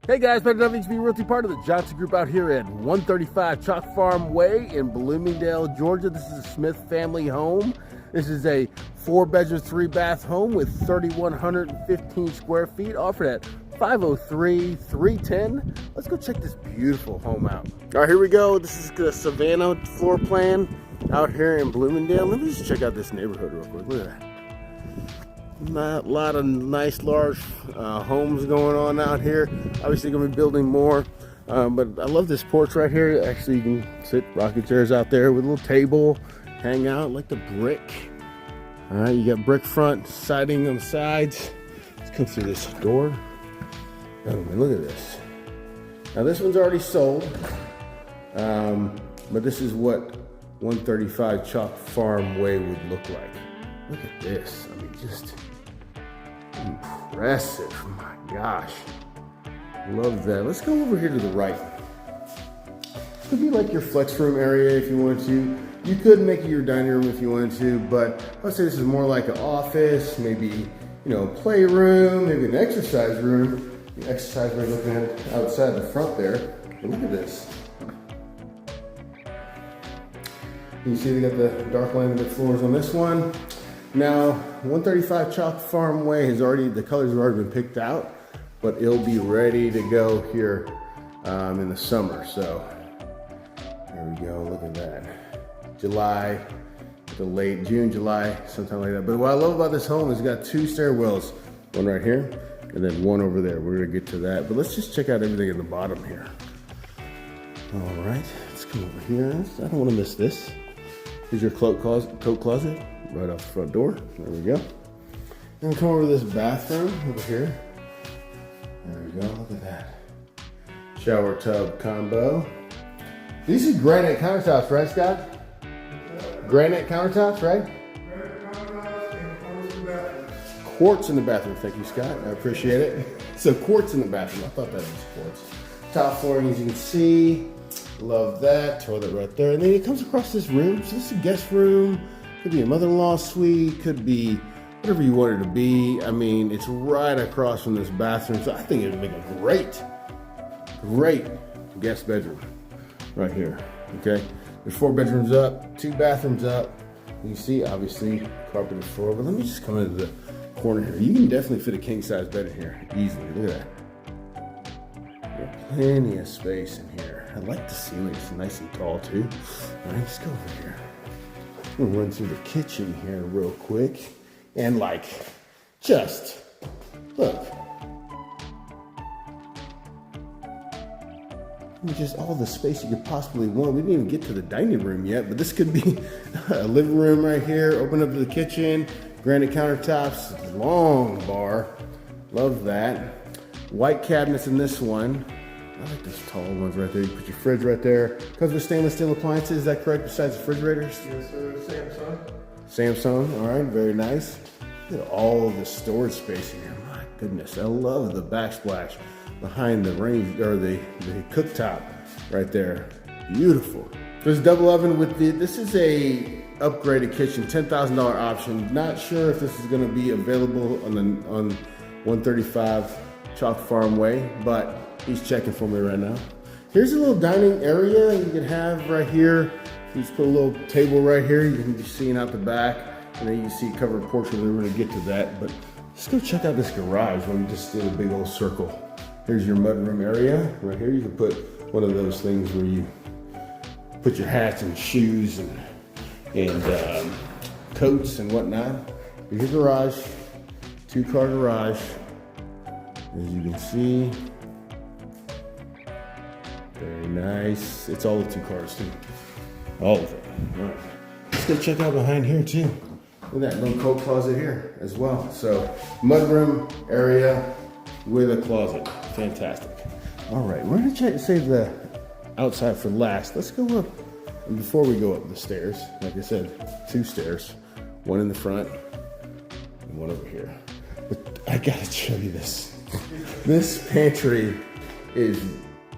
Hey guys, Donovan HB Realty, part of the Johnson Group out here at 135 Chalk Farm Way in Bloomingdale, Georgia. This is a Smith family home. This is a 4-bedroom, 3-bath home with 3,115 square feet, offered at $503,310. Let's go check this beautiful home out. All right, here we go. This is the Savannah floor plan out here in Bloomingdale. Let me just check out this neighborhood real quick. Look at that. A lot of nice large homes going on out here. Obviously gonna be building more, but I love this porch right here. Actually, you can sit rocking chairs out there with a little table, hang out. Like the brick. All right, you got brick front siding on the sides. Let's come through this door. Oh man, look at this. Now this one's already sold, but this is what 135 Chalk Farm Way would look like. Look at this. I mean, just impressive. My gosh. Love that. Let's go over here to the right. This could be like your flex room area if you wanted to. You could make it your dining room if you wanted to, but let's say this is more like an office, maybe, you know, a playroom, maybe an exercise room. The exercise room looking at outside the front there. But look at this. You see they got the dark laminate floors on this one. Now, 135 Chalk Farm Way has already, the colors have already been picked out, but it'll be ready to go here in the summer. So, there we go, look at that. July, to late June, July, sometime like that. But what I love about this home is it's got 2 stairwells, one right here, and then one over there. We're gonna get to that, but let's just check out everything in the bottom here. All right, let's come over here. I don't wanna miss this. Here's your coat closet. Right off the front door. There we go. And come over to this bathroom over here. There we go. Look at that. Shower tub combo. These are granite countertops, right, Scott? Granite countertops, right? Granite countertops and quartz in the bathroom. Quartz in the bathroom. Thank you, Scott. I appreciate it. So quartz in the bathroom. I thought that was quartz. Top flooring, as you can see. Love that. Toilet right there. And then it comes across this room. So this is a guest room. Could be a mother-in-law suite, could be whatever you want it to be. I mean, it's right across from this bathroom, so I think it would make a great guest bedroom right here, okay? There's 4 bedrooms up, 2 bathrooms up. You see, obviously, carpeted floor, but let me just come into the corner here. You can definitely fit a king-size bed in here easily, look at that. Got plenty of space in here. I like the ceiling, it's nice and tall too. All right, let's go over here. We'll run through the kitchen here real quick. And like, just, look. Just all the space you could possibly want. We didn't even get to the dining room yet, but this could be a living room right here. Open up to the kitchen, granite countertops, long bar. Love that. White cabinets in this one. I like those tall ones right there. You put your fridge right there. Comes with stainless steel appliances, is that correct, besides refrigerators? Yes, sir. Samsung, all right, very nice. Look at all of the storage space in here. My goodness, I love the backsplash behind the range, or the cooktop right there. Beautiful. There's a double oven with this is a upgraded kitchen, $10,000 option. Not sure if this is gonna be available on 135 Chalk Farm Way, but he's checking for me right now. Here's a little dining area you can have right here. You just put a little table right here. You can be seeing out the back, and then you can see covered porch. We're gonna get to that, but let's go check out this garage where we just did a big old circle. Here's your mudroom area right here. You can put one of those things where you put your hats and shoes and coats and whatnot. Here's your garage, 2-car garage. As you can see, very nice. It's all the 2 cars too. All of it. All right. Let's go check out behind here too. Look at that little coat closet here as well. So mudroom area with a closet. Fantastic. All right, we're gonna save the outside for last. Let's go up. And before we go up the stairs, like I said, 2 stairs, one in the front and one over here. But I gotta show you this. This pantry is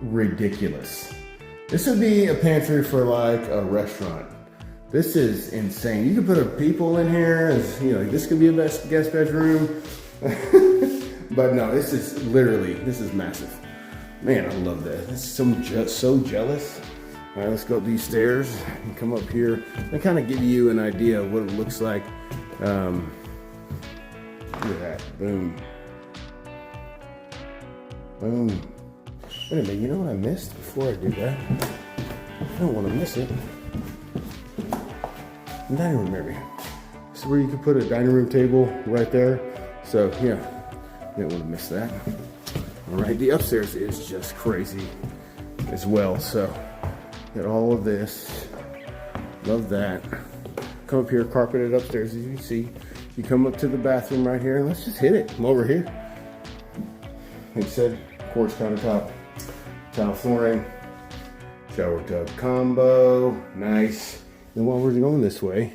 ridiculous. This would be a pantry for like a restaurant. This is insane. You can put a people in here, as you know, this could be a guest bedroom. But no, this is literally, this is massive. Man, I love that. That's so jealous. All right, let's go up these stairs and come up here and kind of give you an idea of what it looks like. Look at that, boom. Boom. Wait a minute, you know what I missed before I do that? I don't want to miss it. Dining room area. This is where you can put a dining room table right there. So yeah, you don't want to miss that. All right, the upstairs is just crazy as well. So got all of this. Love that. Come up here, carpeted upstairs as you can see. You come up to the bathroom right here, and let's just hit it. I'm over here. Like I said, quartz countertop, tile flooring, shower tub combo, nice. And while we're going this way,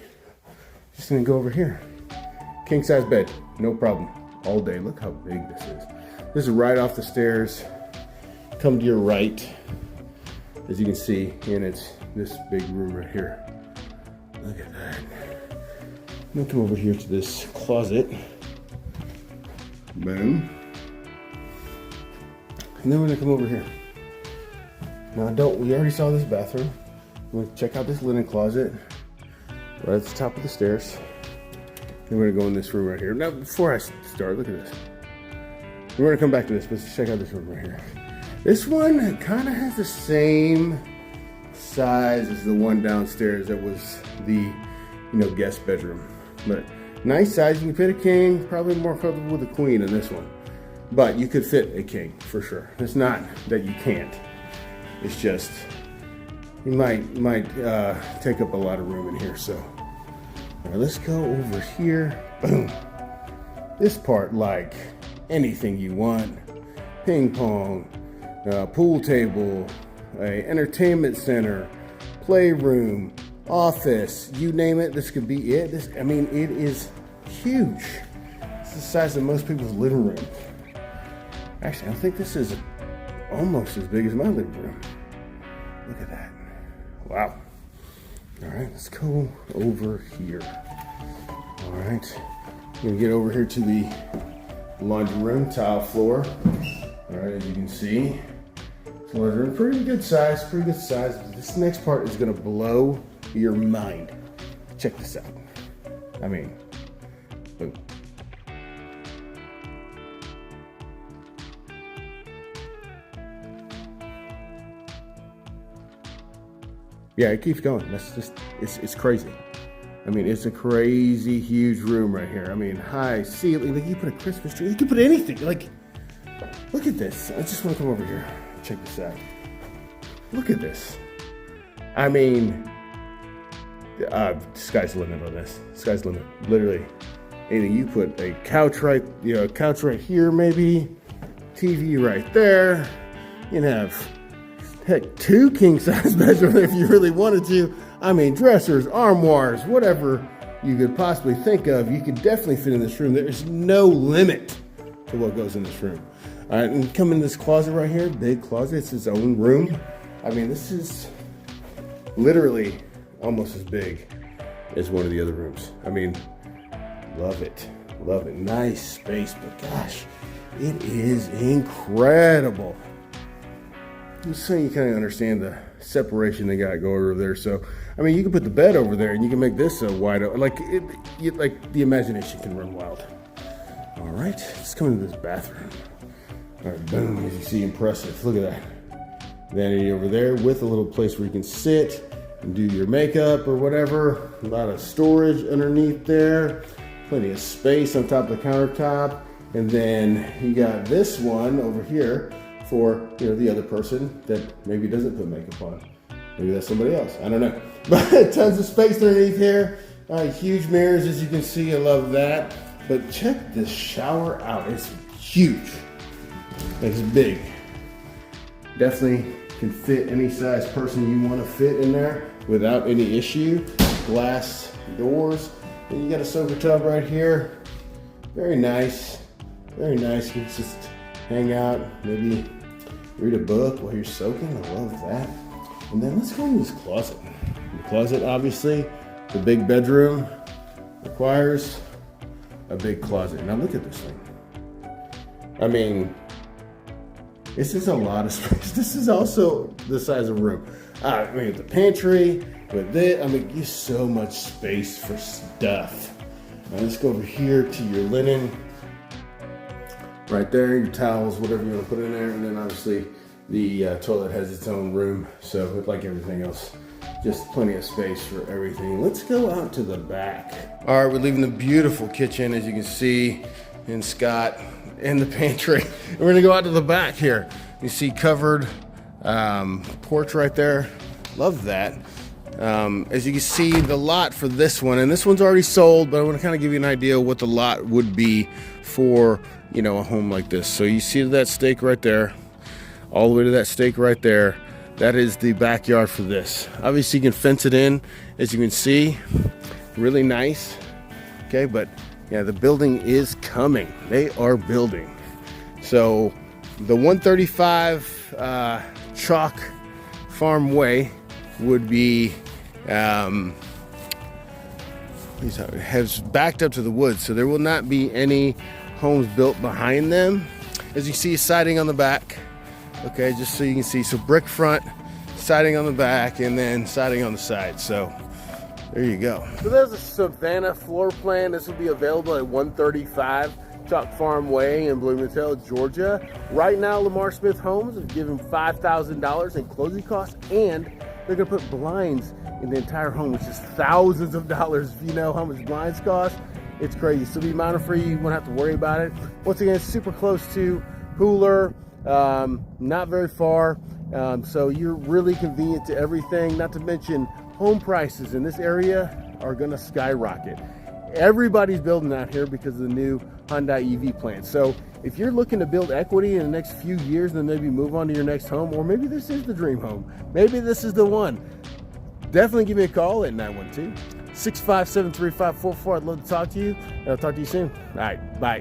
just gonna go over here. King size bed, no problem, all day. Look how big this is. This is right off the stairs. Come to your right, as you can see, and it's this big room right here. Look at that. I'm gonna come over here to this closet. Boom. And then we're gonna come over here. Now we already saw this bathroom. We're gonna check out this linen closet right at the top of the stairs. Then we're gonna go in this room right here. Now, before I start, look at this. We're gonna come back to this, but let's check out this room right here. This one kind of has the same size as the one downstairs that was the, guest bedroom. But nice size. You can fit a king, probably more comfortable with a queen in this one. But you could fit a king for sure. It's not that you can't. It's just you might take up a lot of room in here. So all right, let's go over here. Boom. This part, like anything you want: ping pong, pool table, a entertainment center, playroom, office, you name it. This could be it. It is huge. It's the size of most people's living room. Actually, I think this is almost as big as my living room. Look at that. Wow. All right, let's go over here. All right, I'm gonna get over here to the laundry room, tile floor. All right, as you can see, it's laundry room, pretty good size. This next part is gonna blow your mind. Check this out. Boom. Yeah, it keeps going. It's crazy. It's a crazy huge room right here. High ceiling. Like, you put a Christmas tree. You can put anything. Like, look at this. I just want to come over here. Check this out. Look at this. Sky's the limit on this. Sky's the limit. Literally, anything. You put a couch right here, maybe. TV right there. You can have, heck, 2 king-size bedrooms if you really wanted to. Dressers, armoires, whatever you could possibly think of, you could definitely fit in this room. There's no limit to what goes in this room. All right, and come in this closet right here, big closet. It's its own room. This is literally almost as big as one of the other rooms. Love it. Nice space, but gosh, it is incredible. Just so you kind of understand the separation they got going over there. So, you can put the bed over there and you can make this a wide open. Like the imagination can run wild. All right, let's come into this bathroom. All right, boom, as you see, impressive. Look at that. Vanity over there with a little place where you can sit and do your makeup or whatever. A lot of storage underneath there. Plenty of space on top of the countertop. And then you got this one over here for the other person that maybe doesn't put makeup on. Maybe that's somebody else. I don't know. But tons of space underneath here. Huge mirrors, as you can see. I love that. But check this shower out. It's huge. It's big. Definitely can fit any size person you want to fit in there without any issue. Glass doors. And you got a soaker tub right here. Very nice. Very nice. You can just hang out, maybe read a book while you're soaking. I love that. And then let's go in this closet. The closet, obviously, the big bedroom requires a big closet. Now look at this thing. This is a lot of space. This is also the size of a room. I mean, the pantry, with this, I mean, you so much space for stuff. Now let's go over here to your linen. Right there, your towels, whatever you want to put in there. And then obviously the toilet has its own room. So like everything else, just plenty of space for everything. Let's go out to the back. All right, we're leaving the beautiful kitchen, as you can see, and Scott in the pantry. And we're gonna go out to the back here. You see covered porch right there. Love that. As you can see, the lot for this one, and this one's already sold, but I want to kind of give you an idea of what the lot would be for, you know, a home like this. So you see that stake right there, all the way to that stake right there. That is the backyard for this. Obviously you can fence it in, as you can see, really nice. Okay, but yeah, the building is coming. They are building. So the 135 Chalk Farm Way would be has backed up to the woods, so there will not be any homes built behind them. As you see, siding on the back. Okay, just so you can see, so brick front, siding on the back, and then siding on the side. So there you go. So there's a Savannah floor plan. This will be available at 135 Chalk Farm Way in Bloomingdale, Georgia. Right now, Lamar Smith Homes is giving $5,000 in closing costs, and they're gonna put blinds in the entire home, which is thousands of dollars. If you know how much blinds cost, it's crazy. So be mindful for you won't have to worry about it. Once again, it's super close to Hooler, not very far. So you're really convenient to everything. Not to mention, home prices in this area are gonna skyrocket. Everybody's building out here because of the new Hyundai EV plant. So if you're looking to build equity in the next few years, then maybe move on to your next home, or maybe this is the dream home. Maybe this is the one. Definitely give me a call at 912-657-3544. I'd love to talk to you, and I'll talk to you soon. All right, bye.